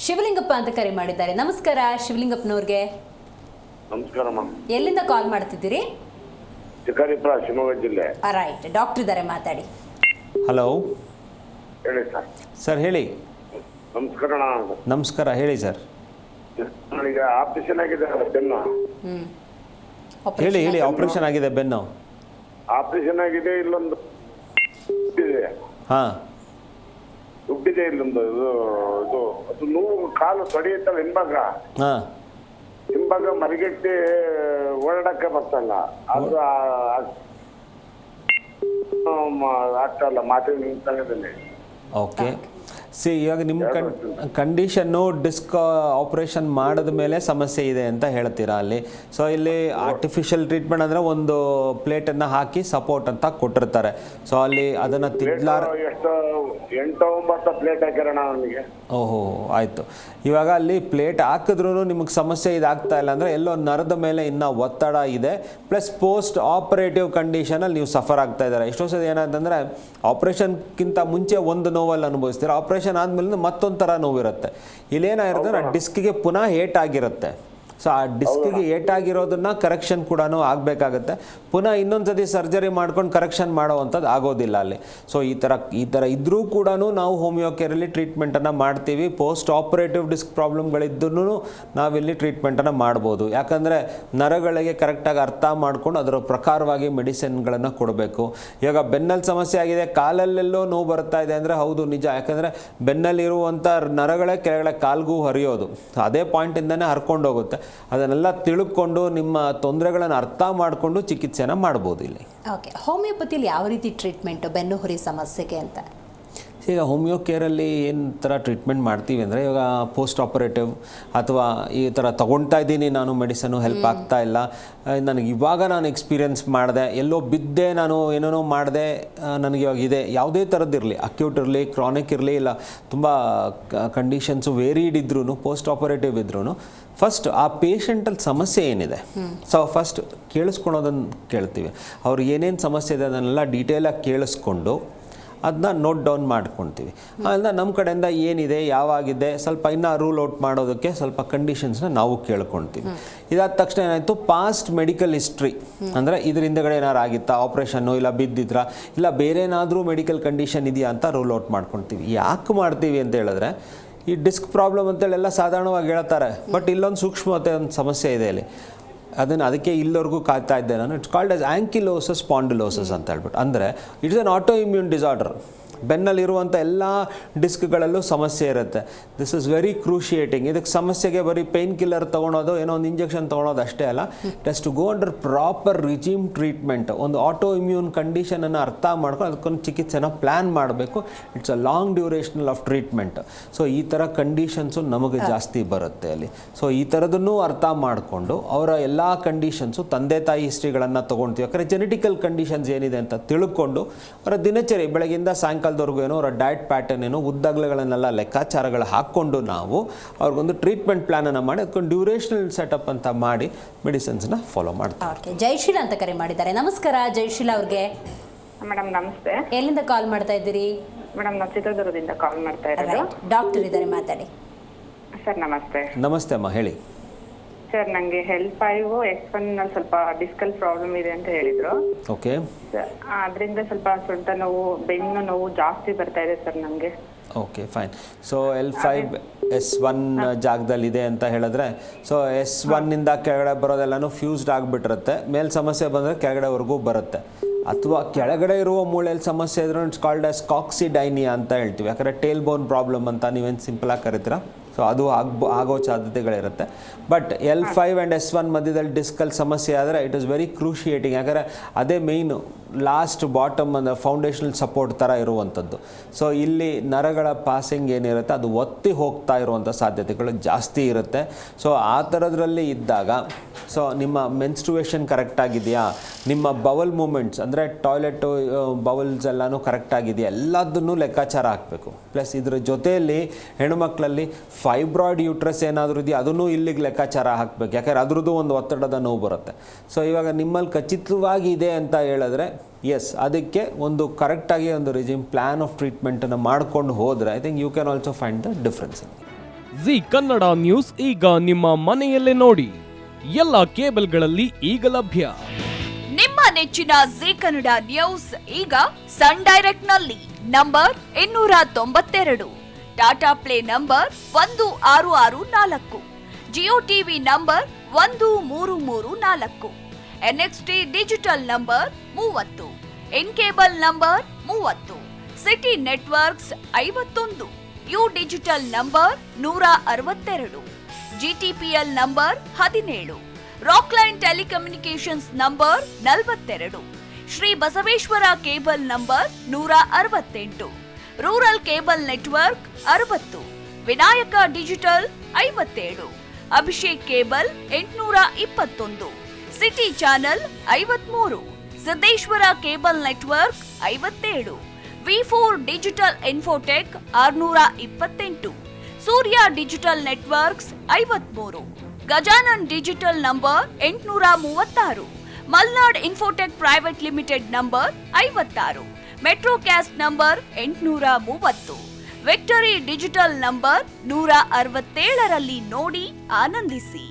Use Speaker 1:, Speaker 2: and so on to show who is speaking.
Speaker 1: ಶಿವಲಿಂಗಪ್ಪ ಅಂತ ಕರೆ ಮಾಡಿದ್ದಾರೆ. ನಮಸ್ಕಾರ ಶಿವಲಿಂಗಪ್ಪನವ್ರಿಗೆ.
Speaker 2: ನಮಸ್ಕಾರ ಮ್ಯಾಮ್.
Speaker 1: ಎಲ್ಲಿಂದ ಕಾಲ್ ಮಾಡ್ತಿದ್ದೀರಿ?
Speaker 2: ಶಿಕಾರಿಪುರ, ಶಿವಮೊಗ್ಗ ಜಿಲ್ಲೆ.
Speaker 1: ರೈಟ್, ಡಾಕ್ಟರ್ ಇದ್ದಾರೆ, ಮಾತಾಡಿ.
Speaker 3: ಹಲೋ,
Speaker 2: ಹೇಳಿ ಸರ್.
Speaker 3: ಸರ್ ಹೇಳಿ.
Speaker 2: ನಮಸ್ಕಾರ.
Speaker 3: ನಮಸ್ಕಾರ, ಹೇಳಿ ಸರ್.
Speaker 2: ನನಗೆ ಆಪರೇಷನ್ ಆಗಿದೆ ಬೆನ್ನು.
Speaker 3: ಹೇಳಿ ಹೇಳಿ. ಆಪರೇಷನ್ ಆಗಿದೆ ಬೆನ್ನು?
Speaker 2: ಆಪರೇಷನ್ ಆಗಿದೆ. ಇಲ್ಲೊಂದು ದುಡ್ಡಿದೆ.
Speaker 3: ಹಾಂ,
Speaker 2: ದುಡ್ಡಿದೆ ಇಲ್ಲೊಂದು. ಇದು ಅದು ನೋವು, ಕಾಲು ತೊಡೆಯುತ್ತಲ್ಲ ಹಿಂಭಾಗ.
Speaker 3: ಹಾಂ,
Speaker 2: ಹಿಂಭಾಗ ಮರಿಗಟ್ಟಿ ಓಡಾಡಕ್ಕೆ ಬರ್ತಲ್ಲ. ಅದು ಆಗ್ತಲ್ಲ, ಮಾತಿನ ನಿಂತಾಗದಲ್ಲಿ.
Speaker 3: ಓಕೆ. ಇವಾಗ ನಿಮ್ಮ ಕಂಡೀಷನ್ನು ಡಿಸ್ಕ್ ಆಪ್ರೇಷನ್ ಮಾಡಿದ ಮೇಲೆ ಸಮಸ್ಯೆ ಇದೆ ಅಂತ ಹೇಳ್ತೀರಾ ಅಲ್ಲಿ. ಸೊ ಇಲ್ಲಿ ಆರ್ಟಿಫಿಷಿಯಲ್ ಟ್ರೀಟ್ಮೆಂಟ್ ಅಂದರೆ ಒಂದು ಪ್ಲೇಟನ್ನು ಹಾಕಿ ಸಪೋರ್ಟ್ ಅಂತ ಕೊಟ್ಟಿರ್ತಾರೆ. ಸೊ ಅಲ್ಲಿ ಅದನ್ನು ತಿದ್ಲಾರ
Speaker 2: ಎಷ್ಟು 8-9 ಪ್ಲೇಟ್ ಹಾಕಿರೋಣ ನನಗೆ.
Speaker 3: ಓಹೋ, ಆಯಿತು. ಇವಾಗ ಅಲ್ಲಿ ಪ್ಲೇಟ್ ಹಾಕಿದ್ರೂ ನಿಮಗೆ ಸಮಸ್ಯೆ ಇದಾಗ್ತಾ ಇಲ್ಲ ಅಂದರೆ ಎಲ್ಲೋ ನರದ ಮೇಲೆ ಇನ್ನೂ ಒತ್ತಡ ಇದೆ, ಪ್ಲಸ್ ಪೋಸ್ಟ್ ಆಪರೇಟಿವ್ ಕಂಡೀಷನಲ್ಲಿ ನೀವು ಸಫರ್ ಆಗ್ತಾ ಇದ್ದಾರೆ. ಎಷ್ಟೋ ಸಲ ಏನಂತಂದರೆ ಆಪ್ರೇಷನ್ಗಿಂತ ಮುಂಚೆ ಒಂದು ನೋವಲ್ಲಿ ಅನುಭವಿಸ್ತೀರ, ಆಪ್ರೇಷನ್ ಆದಮೇಲೆ ಮತ್ತೊಂದು ಥರ ನೋವಿರುತ್ತೆ. ಇಲ್ಲೇನಾಗಿರುತ್ತೆ, ಡಿಸ್ಕಿಗೆ ಪುನಃ ಏಟಾಗಿರುತ್ತೆ. ಸೊ ಆ ಡಿಸ್ಕಿಗೆ ಏಟಾಗಿರೋದನ್ನ ಕರೆಕ್ಷನ್ ಕೂಡ ಆಗಬೇಕಾಗತ್ತೆ. ಪುನಃ ಇನ್ನೊಂದು ಸತಿ ಸರ್ಜರಿ ಮಾಡ್ಕೊಂಡು ಕರೆಕ್ಷನ್ ಮಾಡೋವಂಥದ್ದು ಆಗೋದಿಲ್ಲ ಅಲ್ಲಿ. ಸೊ ಈ ಥರ ಇದ್ದರೂ ಕೂಡ ನಾವು ಹೋಮಿಯೋ ಕೇರಲ್ಲಿ ಟ್ರೀಟ್ಮೆಂಟನ್ನು ಮಾಡ್ತೀವಿ. ಪೋಸ್ಟ್ ಆಪರೇಟಿವ್ ಡಿಸ್ಕ್ ಪ್ರಾಬ್ಲಮ್ಗಳಿದ್ದೂ ನಾವಿಲ್ಲಿ ಟ್ರೀಟ್ಮೆಂಟನ್ನು ಮಾಡ್ಬೋದು. ಯಾಕಂದರೆ ನರಗಳಿಗೆ ಕರೆಕ್ಟಾಗಿ ಅರ್ಥ ಮಾಡ್ಕೊಂಡು ಅದರ ಪ್ರಕಾರವಾಗಿ ಮೆಡಿಸಿನ್ಗಳನ್ನು ಕೊಡಬೇಕು. ಇವಾಗ ಬೆನ್ನಲ್ಲಿ ಸಮಸ್ಯೆ ಆಗಿದೆ, ಕಾಲಲ್ಲೆಲ್ಲೋ ನೋವು ಬರ್ತಾ ಇದೆ ಅಂದರೆ ಹೌದು, ನಿಜ. ಯಾಕಂದರೆ ಬೆನ್ನಲ್ಲಿರುವಂಥ ನರಗಳೇ ಕೆಳಗಡೆ ಕಾಲ್ಗೂ ಹರಿಯೋದು, ಅದೇ ಪಾಯಿಂಟಿಂದನೇ ಹರ್ಕೊಂಡು ಹೋಗುತ್ತೆ. ಅದನ್ನೆಲ್ಲ ತಿಳ್ಕೊಂಡು ನಿಮ್ಮ ತೊಂದರೆಗಳನ್ನು ಅರ್ಥ ಮಾಡಿಕೊಂಡು ಚಿಕಿತ್ಸೆನ ಮಾಡ್ಬೋದು ಇಲ್ಲಿ.
Speaker 1: ಓಕೆ, ಹೋಮಿಯೋಪತಿಲಿ ಯಾವ ರೀತಿ ಟ್ರೀಟ್ಮೆಂಟು ಬೆನ್ನು ಹುರಿ ಸಮಸ್ಯೆಗೆ ಅಂತ?
Speaker 3: ಈಗ ಹೋಮಿಯೋ ಕೇರಲ್ಲಿ ಏನು ಥರ ಟ್ರೀಟ್ಮೆಂಟ್ ಮಾಡ್ತೀವಿ ಅಂದರೆ, ಇವಾಗ ಪೋಸ್ಟ್ ಆಪರೇಟಿವ್ ಅಥವಾ ಈ ಥರ ತೊಗೊಳ್ತಾ ಇದ್ದೀನಿ ನಾನು ಮೆಡಿಸನು, ಹೆಲ್ಪ್ ಆಗ್ತಾ ಇಲ್ಲ, ನನಗೆ ಇವಾಗ ನಾನು ಎಕ್ಸ್ಪೀರಿಯೆನ್ಸ್ ಮಾಡಿದೆ, ಎಲ್ಲೋ ಬಿದ್ದೆ, ನಾನು ಏನೇನೋ ಮಾಡಿದೆ, ನನಗೆ ಇವಾಗ ಇದೆ, ಯಾವುದೇ ಥರದ್ದಿರಲಿ, ಅಕ್ಯೂಟ್ ಇರಲಿ, ಕ್ರಾನಿಕ್ ಇರಲಿ, ಇಲ್ಲ ತುಂಬ ಕಂಡೀಷನ್ಸು ವೇರಿಡ್ ಇದ್ರೂ, ಪೋಸ್ಟ್ ಆಪರೇಟಿವ್ ಇದ್ರೂ, ಫಸ್ಟ್ ಆ ಪೇಷಂಟಲ್ಲಿ ಸಮಸ್ಯೆ ಏನಿದೆ, ಸೊ ಫಸ್ಟ್ ಕೇಳಿಸ್ಕೊಳೋದನ್ನು ಕೇಳ್ತೀವಿ. ಅವ್ರು ಏನೇನು ಸಮಸ್ಯೆ ಇದೆ ಅದನ್ನೆಲ್ಲ ಡೀಟೇಲಾಗಿ ಕೇಳಿಸ್ಕೊಂಡು ಅದನ್ನ ನೋಟ್ ಡೌನ್ ಮಾಡ್ಕೊಳ್ತೀವಿ. ಅದನ್ನ ನಮ್ಮ ಕಡೆಯಿಂದ ಏನಿದೆ, ಯಾವಾಗಿದೆ, ಸ್ವಲ್ಪ ಇನ್ನೂ ರೂಲ್ ಔಟ್ ಮಾಡೋದಕ್ಕೆ ಸ್ವಲ್ಪ ಕಂಡೀಷನ್ಸ್ನ ನಾವು ಕೇಳ್ಕೊಳ್ತೀವಿ. ಇದಾದ ತಕ್ಷಣ ಏನಾಯಿತು, ಪಾಸ್ಟ್ ಮೆಡಿಕಲ್ ಹಿಸ್ಟ್ರಿ ಅಂದರೆ ಇದ್ರ ಹಿಂದೆಗಡೆ ಏನಾರು ಆಗಿತ್ತಾ, ಆಪ್ರೇಷನ್ನು, ಇಲ್ಲ ಬಿದ್ದಿದ್ರ, ಇಲ್ಲ ಬೇರೆ ಏನಾದರೂ ಮೆಡಿಕಲ್ ಕಂಡೀಷನ್ ಇದೆಯಾ ಅಂತ ರೂಲ್ ಔಟ್ ಮಾಡ್ಕೊಳ್ತೀವಿ. ಯಾಕೆ ಮಾಡ್ತೀವಿ ಅಂತ ಹೇಳಿದ್ರೆ, ಈ ಡಿಸ್ಕ್ ಪ್ರಾಬ್ಲಮ್ ಅಂತೇಳಿ ಎಲ್ಲ ಸಾಧಾರಣವಾಗಿ ಹೇಳ್ತಾರೆ, ಬಟ್ ಇಲ್ಲೊಂದು ಸೂಕ್ಷ್ಮತೆ ಒಂದು ಸಮಸ್ಯೆ ಇದೆ ಇಲ್ಲಿ. ಅದಕ್ಕೆ ಇಲ್ಲವರೆಗೂ ಕಾಯ್ತಾ ಇದ್ದೆ ನಾನು. It's called as ankylosis spondylosis ಅಂತ ಹೇಳ್ಬಿಟ್ಟು. ಅಂದರೆ it's an auto immune disorder. ಬೆನ್ನಲ್ಲಿರುವಂಥ ಎಲ್ಲ ಡಿಸ್ಕ್ಗಳಲ್ಲೂ ಸಮಸ್ಯೆ ಇರುತ್ತೆ. This is very excruciating. ಇದಕ್ಕೆ ಸಮಸ್ಯೆಗೆ ಬರೀ ಪೇನ್ ಕಿಲ್ಲರ್ ತೊಗೊಳೋದು, ಏನೋ ಒಂದು ಇಂಜೆಕ್ಷನ್ ತೊಗೊಳೋದು ಅಷ್ಟೇ ಅಲ್ಲ. It has to go under proper regime treatment. ಒಂದು ಆಟೋ ಇಮ್ಯೂನ್ ಕಂಡೀಷನನ್ನು ಅರ್ಥ ಮಾಡ್ಕೊಂಡು ಅದಕ್ಕೊಂದು ಚಿಕಿತ್ಸೆನ ಪ್ಲ್ಯಾನ್ ಮಾಡಬೇಕು. It's a long durational of treatment. So ಈ ಥರ ಕಂಡೀಷನ್ಸು ನಮಗೆ ಜಾಸ್ತಿ ಬರುತ್ತೆ ಅಲ್ಲಿ. ಸೊ ಈ ಥರದನ್ನು ಅರ್ಥ ಮಾಡಿಕೊಂಡು ಅವರ ಎಲ್ಲ ಕಂಡೀಷನ್ಸು, ತಂದೆ ತಾಯಿ ಹಿಸ್ಟ್ರಿಗಳನ್ನು ತೊಗೊಳ್ತೀವಿ. ಯಾಕಂದರೆ ಜೆನೆಟಿಕಲ್ ಕಂಡೀಷನ್ಸ್ ಏನಿದೆ ಅಂತ ತಿಳ್ಕೊಂಡು ಅವರ ದಿನಚರಿ ಬೆಳಗಿಂದ ಸಾಯಂಕಾಲದವರೆಗೂ ಏನೋ ಅವರ ಡಯಟ್ ಪ್ಯಾಟರ್ನ್ ಏನೋ ಉದ್ದಾಗಲಗಳನ್ನೆಲ್ಲ ಲೆಕ್ಕಾಚಾರಗಳು ಹಾಕ್ಕೊಂಡು ನಾವು ಅವ್ರಿಗೊಂದು ಟ್ರೀಟ್ಮೆಂಟ್ ಪ್ಲಾನನ್ನು ಮಾಡಿ ಅದಕ್ಕೊಂದು ಡ್ಯೂರೇಷನಲ್ ಸೆಟಪ್ ಅಂತ ಮಾಡಿ ಮೆಡಿಸಿನ್ಸ್ನ ಫಾಲೋ ಮಾಡ್ತೀವಿ.
Speaker 1: ಓಕೆ, ಜಯಶೀಲ ಅಂತ ಕರೆ ಮಾಡಿದ್ದಾರೆ. ನಮಸ್ಕಾರ ಜಯಶೀಲ ಅವ್ರಿಗೆ.
Speaker 4: ಮೇಡಮ್ ನಮಸ್ತೆ.
Speaker 1: ಎಲ್ಲಿಂದ ಕಾಲ್ ಮಾಡ್ತಾ ಇದ್ದೀರಿ?
Speaker 4: ಮೇಡಮ್ ನಾವು ಚಿತ್ರದುರ್ಗದಿಂದ ಕಾಲ್ ಮಾಡ್ತಾ ಇರೋದು.
Speaker 1: ಡಾಕ್ಟರ್ ಇದ್ದಾರೆ, ಮಾತಾಡಿ.
Speaker 4: ಸರ್ ನಮಸ್ತೆ.
Speaker 3: ನಮಸ್ತೆ ಅಮ್ಮ, ಹೇಳಿ.
Speaker 4: ಸರ್ ನನಗೆ L5 S1 ನಲ್ಲಿ ಸ್ವಲ್ಪ ಡಿಸ್ಕಲ್ ಪ್ರಾಬ್ಲಮ್ ಇದೆ ಅಂತ ಹೇಳಿದ್ರು.
Speaker 3: ಓಕೆ.
Speaker 4: ಅದರಿಂದ ಸ್ವಲ್ಪ ಸೊಂಟ ನೋವು, ಬೆನ್ನು ನೋವು ಜಾಸ್ತಿ ಬರ್ತಾ ಇದೆ ಸರ್ ನನಗೆ.
Speaker 3: Okay, fine. So L5 S1 ಜಾಗದಲ್ಲಿದೆ ಅಂತ ಹೇಳಿದ್ರೆ, ಸೊ S1ಇಂದ ಕೆಳಗಡೆ ಬರೋದೆಲ್ಲನೂ ಫ್ಯೂಸ್ಡ್ ಆಗಿಬಿಟ್ಟಿರುತ್ತೆ. ಮೇಲೆ ಸಮಸ್ಯೆ ಬಂದರೆ ಕೆಳಗಡೆವರೆಗೂ ಬರುತ್ತೆ. ಅಥವಾ ಕೆಳಗಡೆ ಇರುವ ಮೂಳೆಯಲ್ಲಿ ಸಮಸ್ಯೆ ಇದ್ರೂ ಇಟ್ಸ್ ಕಾಲ್ಡ್ ಆಸ್ ಕಾಕ್ಸಿಡೈನಿಯಾ ಅಂತ ಹೇಳ್ತೀವಿ. ಯಾಕಂದರೆ ಟೇಲ್ ಬೋನ್ ಪ್ರಾಬ್ಲಮ್ ಅಂತ ನೀವೇನು ಸಿಂಪಲಾಗಿ ಕರಿತೀರಾ. ಸೊ ಅದು ಆಗೋ ಸಾಧ್ಯತೆಗಳಿರುತ್ತೆ. ಬಟ್ L5 ಆ್ಯಂಡ್ S1 ಮಧ್ಯದಲ್ಲಿ ಡಿಸ್ಕಲ್ ಸಮಸ್ಯೆ ಆದರೆ ಇಟ್ ಇಸ್ ವೆರಿ ಕ್ರೂಷಿಯೇಟಿಂಗ್. ಯಾಕಂದರೆ ಅದೇ ಮೇಯ್ನು ಲಾಸ್ಟ್ ಬಾಟಮ್ ಅಂದರೆ ಫೌಂಡೇಶನಲ್ ಸಪೋರ್ಟ್ ಥರ ಇರುವಂಥದ್ದು. ಸೊ ಇಲ್ಲಿ ನರಗಳ ಪಾಸಿಂಗ್ ಏನಿರುತ್ತೆ ಅದು ಒತ್ತಿ ಹೋಗ್ತಾ ಇರುವಂಥ ಸಾಧ್ಯತೆಗಳು ಜಾಸ್ತಿ ಇರುತ್ತೆ. ಸೊ ಆ ಥರದ್ರಲ್ಲಿ ಇದ್ದಾಗ, ಸೊ ನಿಮ್ಮ ಮೆನ್ಸ್ಟ್ರುವೇಷನ್ ಕರೆಕ್ಟಾಗಿದೆಯಾ, ನಿಮ್ಮ ಬವಲ್ ಮೂಮೆಂಟ್ಸ್ ಅಂದರೆ ಟಾಯ್ಲೆಟು ಬವಲ್ಸ್ ಎಲ್ಲನೂ ಕರೆಕ್ಟಾಗಿದೆಯಾ, ಎಲ್ಲದನ್ನೂ ಲೆಕ್ಕಾಚಾರ ಹಾಕಬೇಕು. ಪ್ಲಸ್ ಇದರ ಜೊತೆಯಲ್ಲಿ ಹೆಣ್ಣುಮಕ್ಕಳಲ್ಲಿ ಫೈಬ್ರಾಯ್ಡ್ ಯೂಟ್ರಸ್ ಏನಾದರೂ ಇದೆಯಾ ಅದನ್ನು ಇಲ್ಲಿಗೆ ಲೆಕ್ಕಾಚಾರ ಹಾಕಬೇಕು. ಯಾಕಂದರೆ ಅದ್ರದ್ದು ಒಂದು ಒತ್ತಡದ ನೋವು ಬರುತ್ತೆ. ಸೊ ಇವಾಗ ನಿಮ್ಮಲ್ಲಿ ಖಚಿತವಾಗಿ ಇದೆ ಅಂತ ಹೇಳಿದ್ರೆ ಎಸ್, ಅದಕ್ಕೆ ಒಂದು ಕರೆಕ್ಟಾಗಿ ಒಂದು ರಿಜಿಮ್ ಪ್ಲ್ಯಾನ್ ಆಫ್ ಟ್ರೀಟ್ಮೆಂಟನ್ನು ಮಾಡ್ಕೊಂಡು ಹೋದರೆ I think you can also find the difference.
Speaker 5: Zee Kannada news ಈಗ ನಿಮ್ಮ ಮನೆಯಲ್ಲೇ ನೋಡಿ. ಎಲ್ಲ ಕೇಬಲ್ಗಳಲ್ಲಿ ಈಗ ಲಭ್ಯ.
Speaker 6: ನಿಮ್ಮ ನೆಚ್ಚಿನ ಜಿ ಕನ್ನಡ ನ್ಯೂಸ್ ಈಗ ಸನ್ ಡೈರೆಕ್ಟ್ ನಲ್ಲಿ number 292, Tata play number 1664, Jio TV number 1334, NXT digital number 30, in cable number 30, city networks 51, U digital number 162, GTPL number 17, Rockline telecommunications number 42, Shri Basaveshwara cable number 168, rural cable network 60, Vinayaka digital 57, Abhishek cable 821, city channel 53, Siddeshwara cable network 57, V4 digital Infotech 628, Surya digital networks 53, Gajanan digital number 836, Malnad Infotech private limited number 56, Metrocast number 830, Victory Digital number 167ರಲ್ಲಿ ನೋಡಿ ಆನಂದಿಸಿ.